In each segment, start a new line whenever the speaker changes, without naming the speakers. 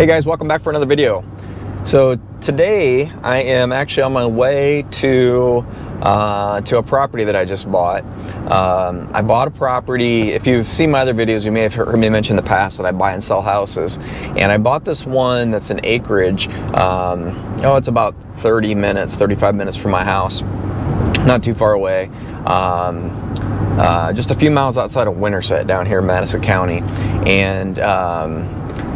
Hey guys, welcome back for another video. So today I am actually on my way to a property that I just bought. I bought a property. If you've seen my other videos, you may have heard me mention in the past that I buy and sell houses. And I bought this one that's an acreage. It's about 35 minutes from my house. Not too far away. Just a few miles outside of Winterset down here in Madison County. And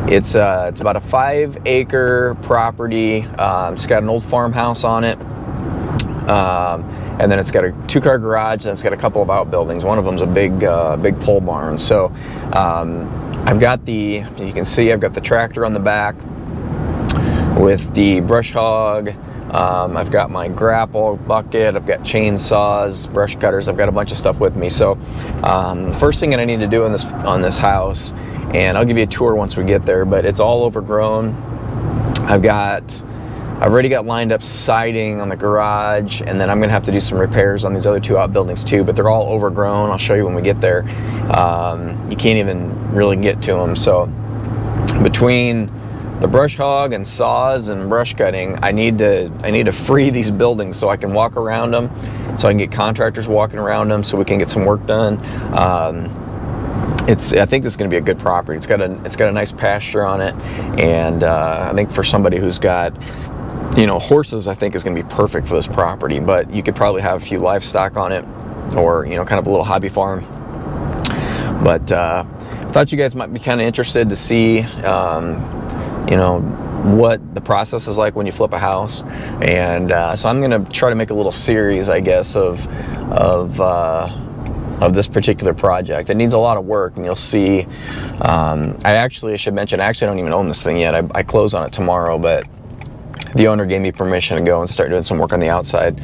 it's about a 5-acre property. It's got an old farmhouse on it. And then it's got a 2-car garage, and it's got a couple of outbuildings. One of them's a big pole barn. So I've got you can see I've got the tractor on the back with the brush hog. I've got my grapple bucket, I've got chainsaws, brush cutters, I've got a bunch of stuff with me. So the first thing that I need to do on this house, and I'll give you a tour once we get there, but it's all overgrown. I've already got lined up siding on the garage, and then I'm gonna have to do some repairs on these other 2 outbuildings too, but they're all overgrown. I'll show you when we get there. You can't even really get to them. So between the brush hog and saws and brush cutting, I need to free these buildings so I can walk around them, so I can get contractors walking around them, so we can get some work done. I think this is going to be a good property. It's got a nice pasture on it, and I think for somebody who's got horses, I think is going to be perfect for this property. But you could probably have a few livestock on it, or kind of a little hobby farm. But I thought you guys might be kind of interested to see what the process is like when you flip a house. And so I'm gonna try to make a little series, I guess, of this particular project. It needs a lot of work, and you'll see. I should mention, I actually don't even own this thing yet. I close on it tomorrow, but the owner gave me permission to go and start doing some work on the outside.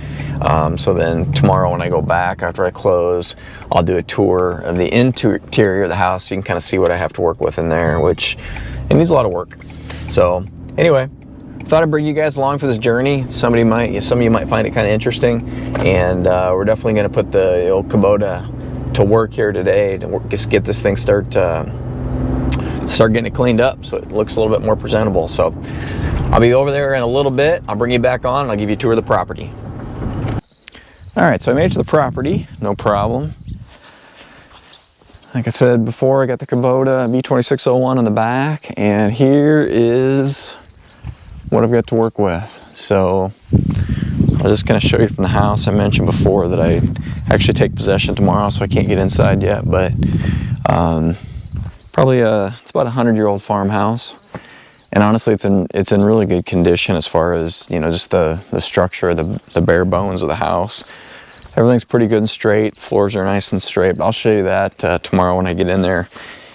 So then tomorrow when I go back after I close, I'll do a tour of the interior of the house, so you can kind of see what I have to work with in there, which it needs a lot of work. So anyway, thought I'd bring you guys along for this journey. Some of you might find it kind of interesting, and we're definitely going to put the old Kubota to work here today to just get this thing start getting it cleaned up so it looks a little bit more presentable. So I'll be over there in a little bit. I'll bring you back on, and I'll give you a tour of the property. All right, so I made it to the property, no problem. Like I said before, I got the Kubota B2601 on the back, and here is what I've got to work with. So I'm just going to show you from the house. I mentioned before that I actually take possession tomorrow, so I can't get inside yet, but it's about a 100-year-old farmhouse. And honestly, it's in really good condition as far as just the structure, the bare bones of the house. Everything's pretty good and straight. Floors are nice and straight. But I'll show you that tomorrow when I get in there.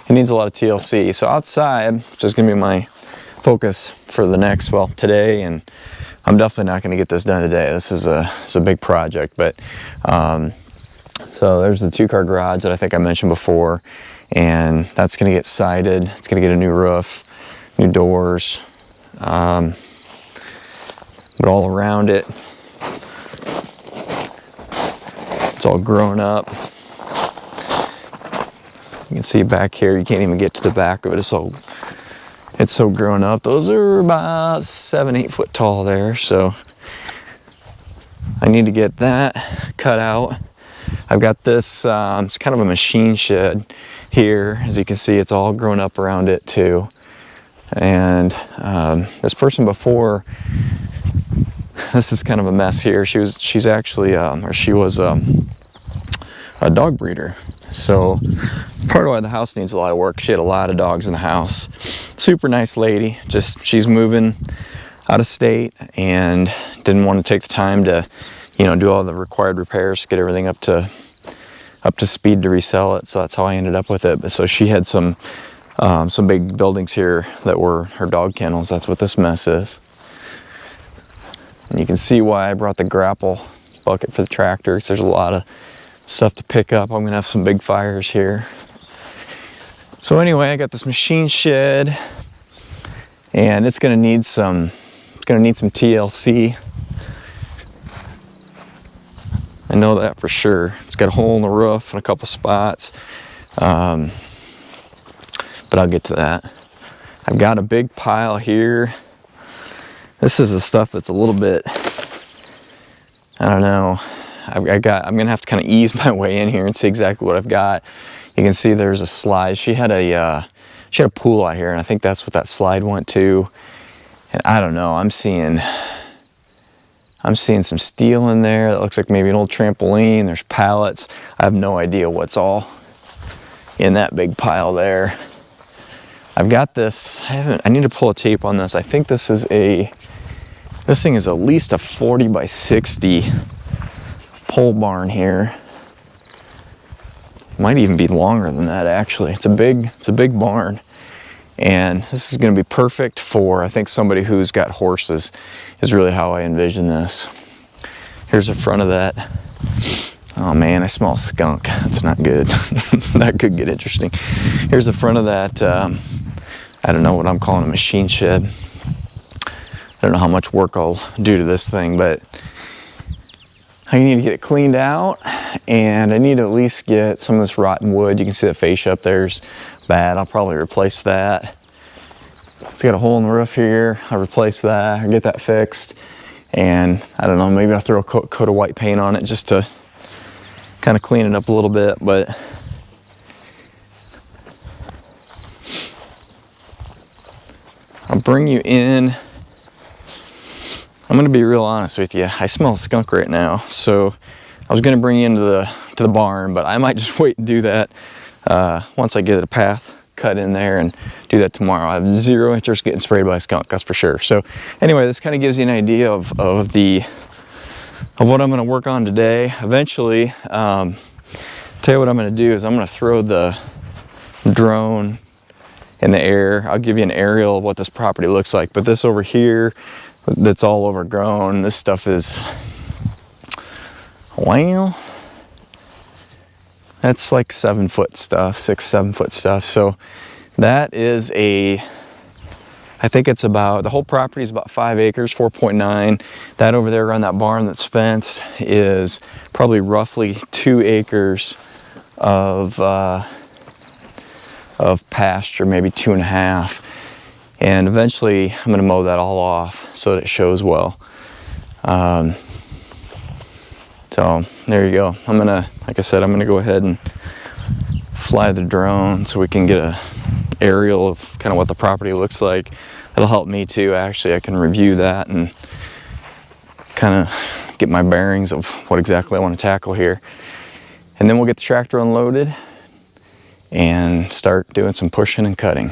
It needs a lot of TLC. So outside, which is going to be my focus for today, and I'm definitely not going to get this done today. This is a big project. But so there's the 2-car garage that I think I mentioned before, and that's going to get sided. It's going to get a new roof, new doors, but all around it, it's all grown up. You can see back here, you can't even get to the back of it. It's so grown up. Those are about 7-8 foot tall there, so I need to get that cut out. I've got this, it's kind of a machine shed here. As you can see, it's all grown up around it too. And this person before, this is kind of a mess here. She was a dog breeder. So part of why the house needs a lot of work. She had a lot of dogs in the house. Super nice lady. Just she's moving out of state and didn't want to take the time to, do all the required repairs to get everything up to speed to resell it. So that's how I ended up with it. But so she had some big buildings here that were her dog kennels. That's what this mess is. And you can see why I brought the grapple bucket for the tractor. There's a lot of stuff to pick up. I'm gonna have some big fires here. So anyway, I got this machine shed, and it's gonna need some TLC. I know that for sure. It's got a hole in the roof and a couple spots. But I'll get to that. I've got a big pile here. This is the stuff that's a little bit, I don't know. I'm gonna have to kind of ease my way in here and see exactly what I've got. You can see there's a slide. She had a pool out here, and I think that's what that slide went to. And I don't know, I'm seeing some steel in there. That looks like maybe an old trampoline. There's pallets. I have no idea what's all in that big pile there. I've got this, I need to pull a tape on this. I think this thing is at least a 40 by 60 pole barn here. Might even be longer than that actually. It's a big barn. And this is gonna be perfect for, I think, somebody who's got horses, is really how I envision this. Here's the front of that. Oh man, I smell skunk. That's not good. That could get interesting. Here's the front of that, I don't know what I'm calling a machine shed. I don't know how much work I'll do to this thing, but I need to get it cleaned out, and I need to at least get some of this rotten wood. You can see the fascia up there's bad. I'll probably replace that. It's got a hole in the roof here. I'll replace that, I'll get that fixed, and I don't know, maybe I'll throw a coat of white paint on it just to kind of clean it up a little bit. But I'll bring you in. I'm gonna be real honest with you. I smell skunk right now, so I was gonna bring you into the barn, but I might just wait and do that once I get a path cut in there, and do that tomorrow. I have zero interest getting sprayed by a skunk, that's for sure. So anyway, this kind of gives you an idea of what I'm gonna work on today. Eventually, tell you what I'm gonna do is I'm gonna throw the drone in the air. I'll give you an aerial of what this property looks like, but this over here, that's all overgrown. This stuff is, well, that's like 7 foot stuff, 6-7 foot stuff. So that is I think it's about, the whole property is about 5 acres, 4.9. That over there around that barn that's fenced is probably roughly 2 acres of pasture, maybe 2.5. And eventually I'm gonna mow that all off so that it shows well. So there you go. Like I said, I'm gonna go ahead and fly the drone so we can get a aerial of kind of what the property looks like. It'll help me too, actually. I can review that and kind of get my bearings of what exactly I want to tackle here. And then we'll get the tractor unloaded and start doing some pushing and cutting.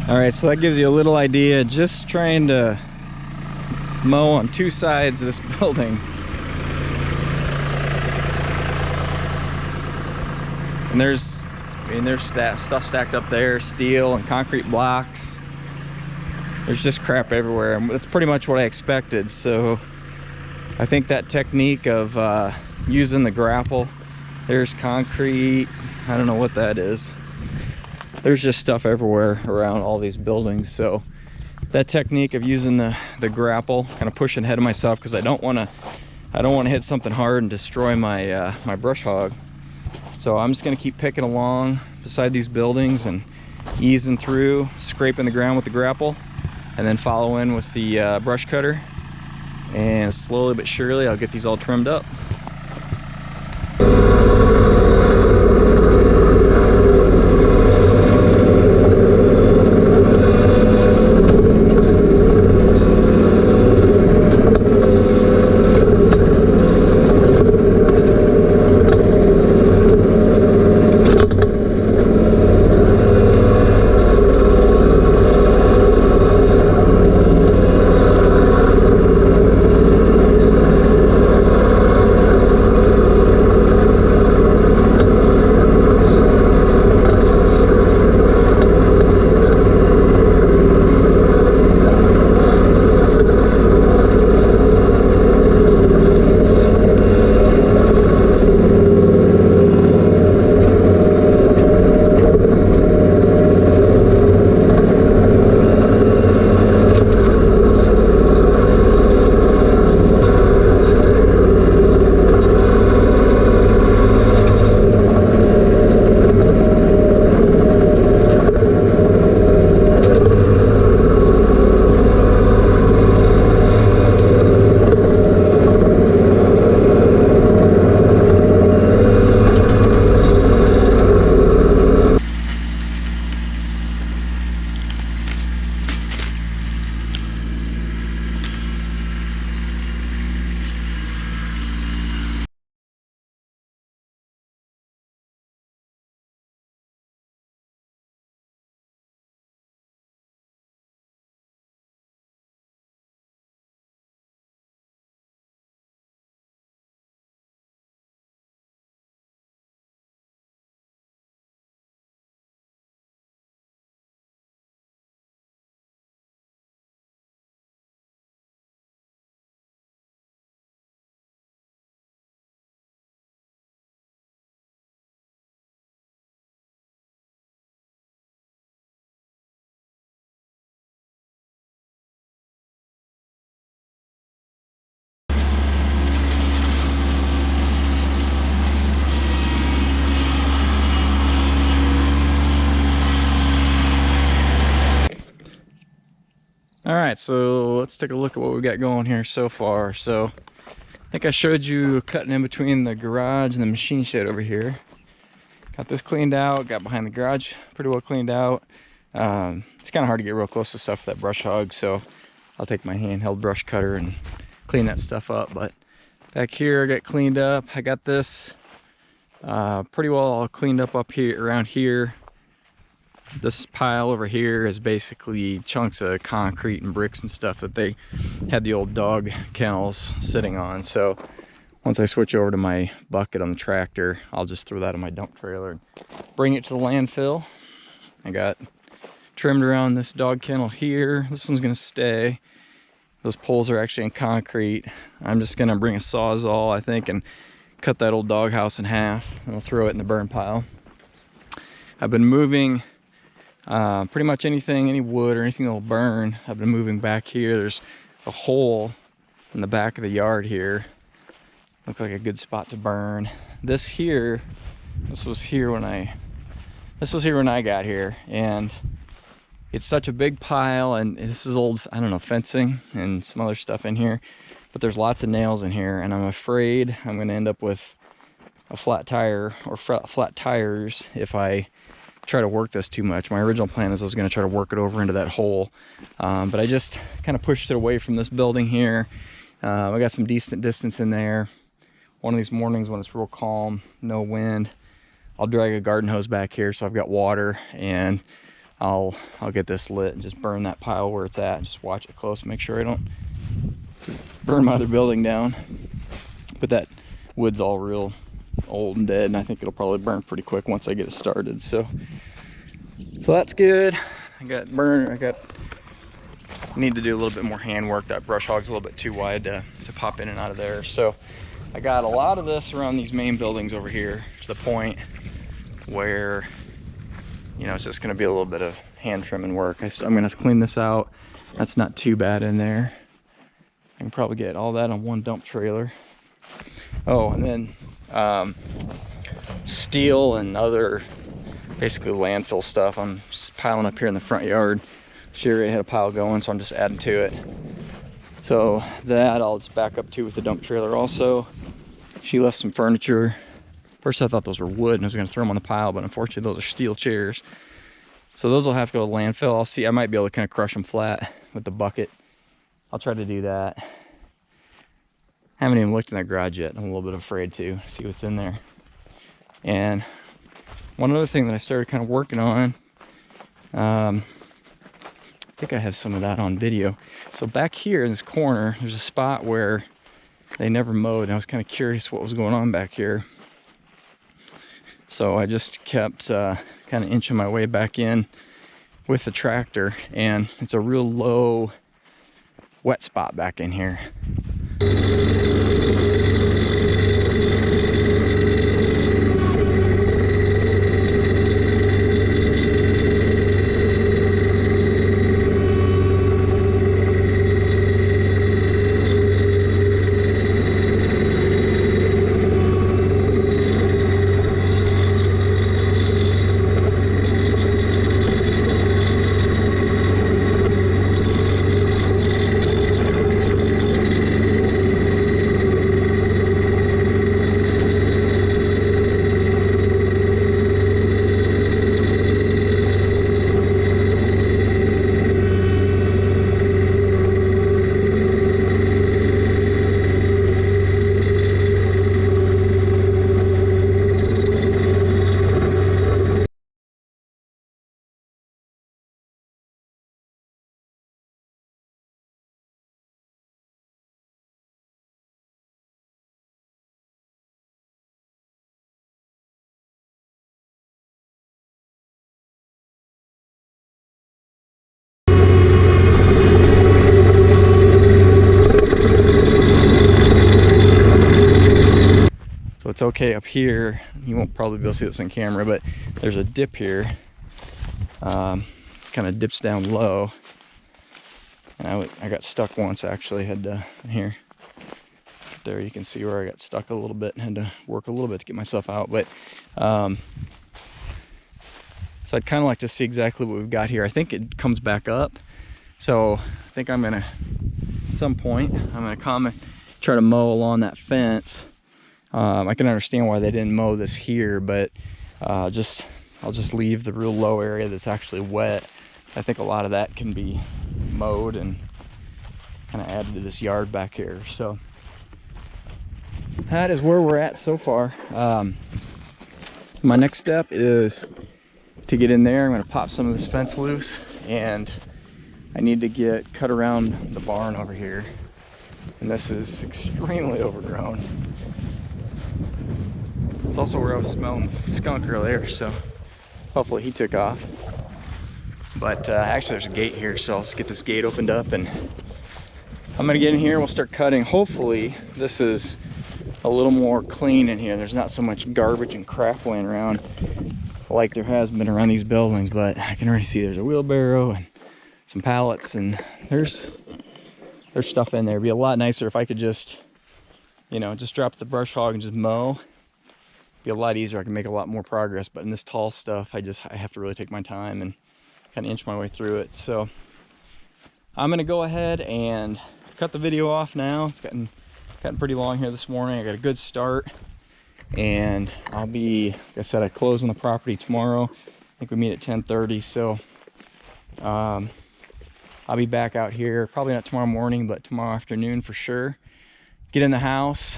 All right, so that gives you a little idea. Just trying to mow on two sides of this building. And there's stuff stacked up there, steel and concrete blocks. There's just crap everywhere, and that's pretty much what I expected. So I think that technique of using the grapple, there's concrete, I don't know what that is. there's just stuff everywhere around all these buildings. So that technique of using the grapple, kind of pushing ahead of myself, because I don't want to hit something hard and destroy my my brush hog. So I'm just going to keep picking along beside these buildings and easing through, scraping the ground with the grapple, and then follow in with the brush cutter, and slowly but surely I'll get these all trimmed up. All right, so let's take a look at what we got going here so far. So I think I showed you cutting in between the garage and the machine shed over here. Got this cleaned out, got behind the garage pretty well cleaned out. It's kind of hard to get real close to stuff with that brush hog, so I'll take my handheld brush cutter and clean that stuff up. But back here I got cleaned up. I got this pretty well all cleaned up here, around here. This pile over here is basically chunks of concrete and bricks and stuff that they had the old dog kennels sitting on. So once I switch over to my bucket on the tractor, I'll just throw that in my dump trailer and bring it to the landfill. I got trimmed around this dog kennel here. This one's gonna stay. Those poles are actually in concrete. I'm just gonna bring a Sawzall, I think, and cut that old doghouse in half, and I'll throw it in the burn pile. I've been moving pretty much anything, any wood or anything that will burn. I've been moving back here. There's a hole in the back of the yard here. Looks like a good spot to burn. This was here when I got here, and it's such a big pile, and this is old, I don't know, fencing and some other stuff in here, but there's lots of nails in here, and I'm afraid I'm going to end up with a flat tire or flat tires if I try to work this too much. My original plan is I was going to try to work it over into that hole, but I just kind of pushed it away from this building here. I got some decent distance in there. One of these mornings when it's real calm, no wind, I'll drag a garden hose back here so I've got water, and I'll get this lit and just burn that pile where it's at. Just watch it close, make sure I don't burn my other building down. But that wood's all real old and dead, and I think it'll probably burn pretty quick once I get it started. So that's good. I need to do a little bit more hand work. That brush hog's a little bit too wide to pop in and out of there. So I got a lot of this around these main buildings over here, to the point where you know, it's just gonna be a little bit of hand trimming work. I'm gonna clean this out. That's not too bad in there. I can probably get all that on one dump trailer. Oh, and then steel and other basically landfill stuff I'm just piling up here in the front yard. She already had a pile going, so I'm just adding to it. So that I'll just back up to with the dump trailer also. She left some furniture. First I thought those were wood and I was gonna throw them on the pile, but unfortunately those are steel chairs. So those will have to go to landfill. I'll see, I might be able to kind of crush them flat with the bucket. I'll try to do that. Haven't even looked in that garage yet. I'm a little bit afraid to see what's in there. And one other thing that I started kind of working on, I think I have some of that on video. So back here in this corner, there's a spot where they never mowed, and I was kind of curious what was going on back here. So I just kept kind of inching my way back in with the tractor, and it's a real low wet spot back in here. So it's okay up here. You won't probably be able to see this on camera, but there's a dip here. Kind of dips down low. And I got stuck once actually. Had to, here. There you can see where I got stuck a little bit and had to work a little bit to get myself out. But so I'd kind of like to see exactly what we've got here. I think it comes back up. So I think I'm gonna, at some point, I'm gonna come and try to mow along that fence. I can understand why they didn't mow this here, but I'll just leave the real low area that's actually wet. I think a lot of that can be mowed and kind of added to this yard back here. So that is where we're at so far. My next step is to get in there. I'm going to pop some of this fence loose, and I need to get cut around the barn over here. And this is extremely overgrown. It's also where I was smelling skunk earlier, so hopefully he took off. But actually there's a gate here, so let's get this gate opened up and I'm gonna get in here and we'll start cutting. Hopefully this is a little more clean in here. There's not so much garbage and crap laying around like there has been around these buildings, but I can already see there's a wheelbarrow and some pallets, and there's stuff in there. It'd be a lot nicer if I could just, you know, just drop the brush hog and just mow. Be a lot easier. I can make a lot more progress, but in this tall stuff I have to really take my time and kind of inch my way through it. So I'm gonna go ahead and cut the video off now. It's gotten pretty long here this morning. I got a good start, and I'll be, like I said, I close on the property tomorrow. I think we meet at 10:30, so I'll be back out here probably not tomorrow morning, but tomorrow afternoon for sure. Get in the house.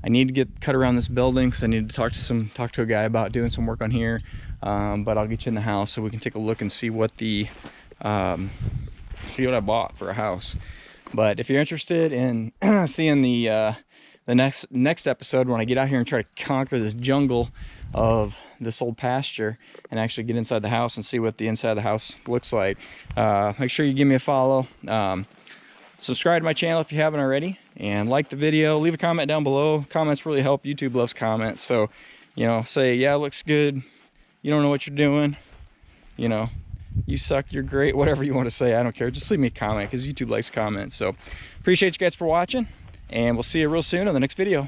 I need to get cut around this building because I need to talk to a guy about doing some work on here. But I'll get you in the house so we can take a look and see what see what I bought for a house. But if you're interested in seeing the next episode, when I get out here and try to conquer this jungle of this old pasture and actually get inside the house and see what the inside of the house looks like, make sure you give me a follow. Subscribe to my channel if you haven't already, and like the video. Leave a comment down below. Comments really help. YouTube loves comments, so you know, say yeah, it looks good, you don't know what you're doing, you know, you suck, you're great, whatever you want to say, I don't care. Just leave me a comment, because YouTube likes comments. So appreciate you guys for watching, and we'll see you real soon on the next video.